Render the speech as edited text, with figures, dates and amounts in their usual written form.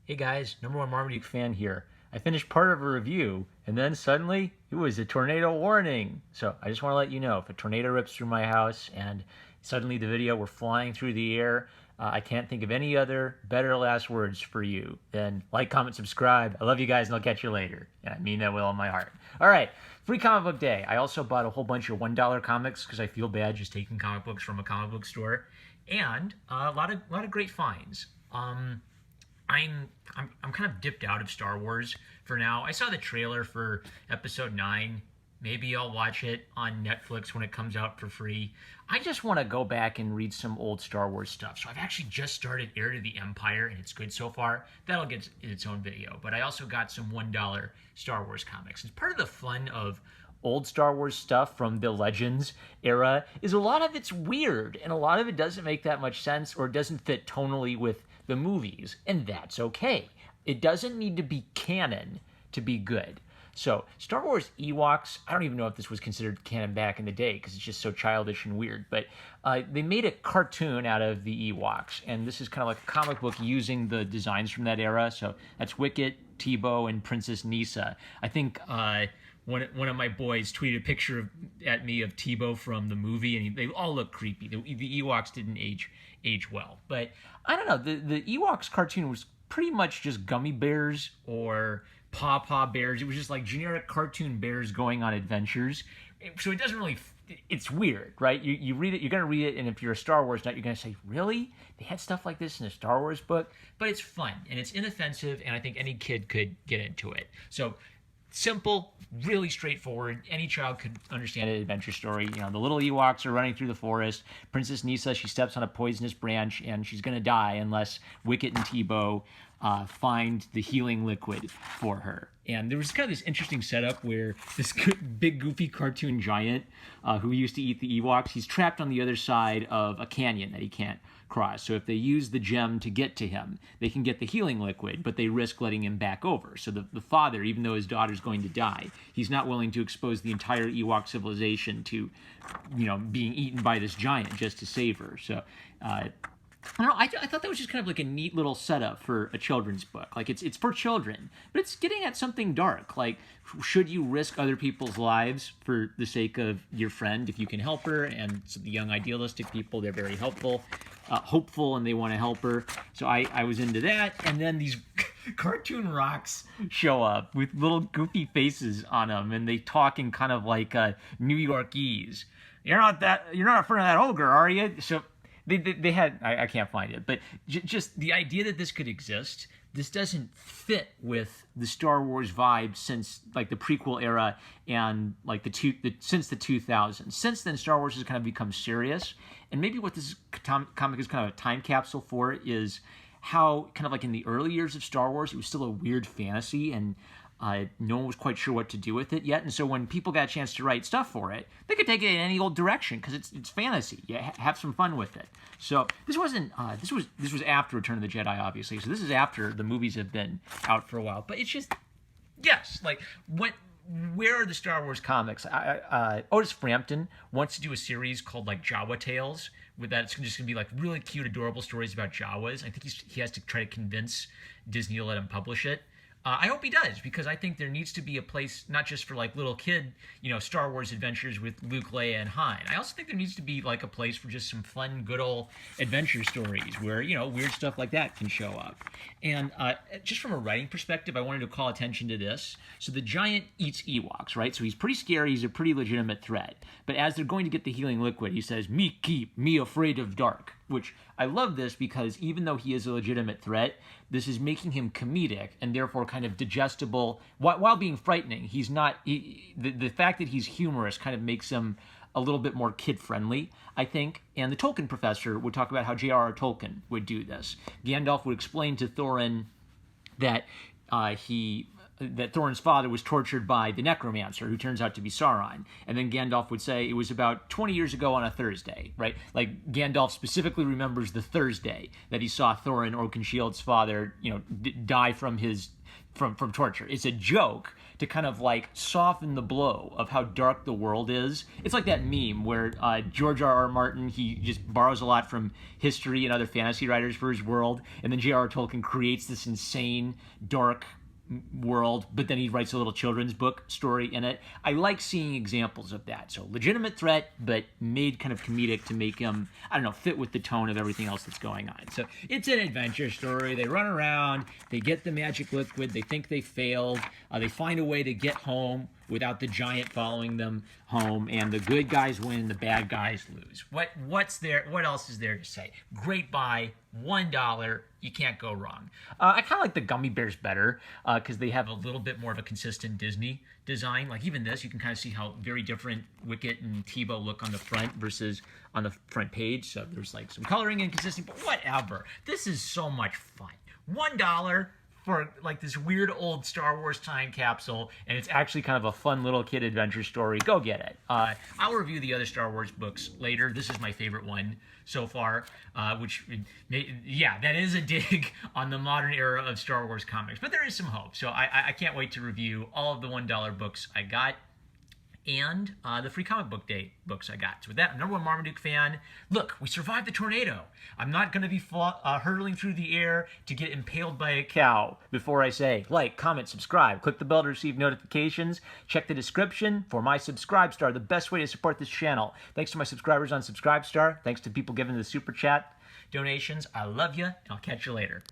Hey guys, number one Marmaduke fan here. I finished part of a review, and then suddenly it was a tornado warning. So I just want to let you know, if a tornado rips through my house and suddenly the video were flying through the air, I can't think of any other better last words for you than like, comment, subscribe. I love you guys, and I'll catch you later. And I mean that with all my heart. All right, free comic book day. I also bought a whole bunch of $1 comics because I feel bad just taking comic books from a comic book store, and a lot of great finds. I'm kind of dipped out of Star Wars for now. I saw the trailer for Episode 9. Maybe I'll watch it on Netflix when it comes out for free. I just want to go back and read some old Star Wars stuff. So I've actually just started Heir to the Empire, and it's good so far. That'll get its own video. But I also got some $1 Star Wars comics. It's part of the fun of old Star Wars stuff from the Legends era is a lot of it's weird, and a lot of it doesn't make that much sense or doesn't fit tonally with the movies, and that's okay. It doesn't need to be canon to be good. So, Star Wars Ewoks, I don't even know if this was considered canon back in the day because it's just so childish and weird, but they made a cartoon out of the Ewoks, and this is kind of like a comic book using the designs from that era. So that's Wicket, Tebow, and Princess Nisa. I think one of my boys tweeted a picture at me of Tebow from the movie, and they all look creepy. The Ewoks didn't age well, but I don't know. The Ewoks cartoon was pretty much just gummy bears or paw bears. It was just like generic cartoon bears going on adventures. So it doesn't really. It's weird, right? You read it, you're gonna read it, and if you're a Star Wars nut, you're gonna say, "Really? They had stuff like this in a Star Wars book?" But it's fun and it's inoffensive, and I think any kid could get into it. So. Simple, really straightforward. Any child could understand an adventure story. You know, the little Ewoks are running through the forest. Princess Nisa, she steps on a poisonous branch, and she's going to die unless Wicket and Tebow find the healing liquid for her. And there was kind of this interesting setup where this big, goofy cartoon giant who used to eat the Ewoks, he's trapped on the other side of a canyon that he can't cross. So if they use the gem to get to him, they can get the healing liquid, but they risk letting him back over. So the father, even though his daughter's going to die, he's not willing to expose the entire Ewok civilization to, being eaten by this giant just to save her. So I don't know. I thought that was just kind of like a neat little setup for a children's book. Like it's for children, but it's getting at something dark. Like, should you risk other people's lives for the sake of your friend if you can help her? And so the young idealistic people, they're very hopeful, and they want to help her. So I was into that. And then these cartoon rocks show up with little goofy faces on them, and they talk in kind of like New Yorkese. You're not a friend of that ogre, are you? So. They had, I can't find it, but just the idea that this could exist, this doesn't fit with the Star Wars vibe since like the prequel era and like since the 2000s. Since then, Star Wars has kind of become serious, and maybe what this comic is kind of a time capsule for is how kind of like in the early years of Star Wars, it was still a weird fantasy, and no one was quite sure what to do with it yet. And so when people got a chance to write stuff for it, they could take it in any old direction because it's fantasy. Yeah, have some fun with it. So this wasn't. This was after Return of the Jedi, obviously. So this is after the movies have been out for a while. But it's just, yes, like what. Where are the Star Wars comics? Otis Frampton wants to do a series called like Jawa Tales, with that it's just gonna be like really cute, adorable stories about Jawas. I think he has to try to convince Disney to let him publish it. I hope he does, because I think there needs to be a place not just for like little kid, Star Wars adventures with Luke, Leia, and Han. I also think there needs to be like a place for just some fun, good old adventure stories where, weird stuff like that can show up. And just from a writing perspective, I wanted to call attention to this. So the giant eats Ewoks, right? So he's pretty scary. He's a pretty legitimate threat. But as they're going to get the healing liquid, he says, "Me keep, me afraid of dark." Which I love this because even though he is a legitimate threat, this is making him comedic and therefore kind of digestible while being frightening. He's not. The fact that he's humorous kind of makes him a little bit more kid-friendly, I think. And the Tolkien professor would talk about how J.R.R. Tolkien would do this. Gandalf would explain to Thorin that that Thorin's father was tortured by the necromancer, who turns out to be Sauron. And then Gandalf would say it was about 20 years ago on a Thursday, right? Like Gandalf specifically remembers the Thursday that he saw Thorin, Oakenshield's father, die from his from torture. It's a joke to kind of like soften the blow of how dark the world is. It's like that meme where George R.R. Martin, he just borrows a lot from history and other fantasy writers for his world, and then J.R.R. Tolkien creates this insane, dark world, but then he writes a little children's book story in it. I like seeing examples of that. So legitimate threat, but made kind of comedic to make him, I don't know, fit with the tone of everything else that's going on. So it's an adventure story. They run around, they get the magic liquid, they think they failed, they find a way to get home without the giant following them home, and the good guys win, the bad guys lose. What's there? What else is there to say? Great buy, $1. You can't go wrong. I kind of like the gummy bears better because they have a little bit more of a consistent Disney design. Like even this, you can kind of see how very different Wicket and Tebow look on the front versus on the front page. So there's like some coloring inconsistency, but whatever. This is so much fun. $1 for like this weird old Star Wars time capsule, and it's actually kind of a fun little kid adventure story. Go get it. I'll review the other Star Wars books later. This is my favorite one so far, which, yeah, that is a dig on the modern era of Star Wars comics, but there is some hope. So I can't wait to review all of the $1 books I got, and the free comic book day books I got. So with that, I'm number one Marmaduke fan. Look, we survived the tornado. I'm not going to be hurtling through the air to get impaled by a cow before I say like, comment, subscribe. Click the bell to receive notifications. Check the description for my Subscribestar, the best way to support this channel. Thanks to my subscribers on Subscribestar. Thanks to people giving the super chat donations. I love you, and I'll catch you later.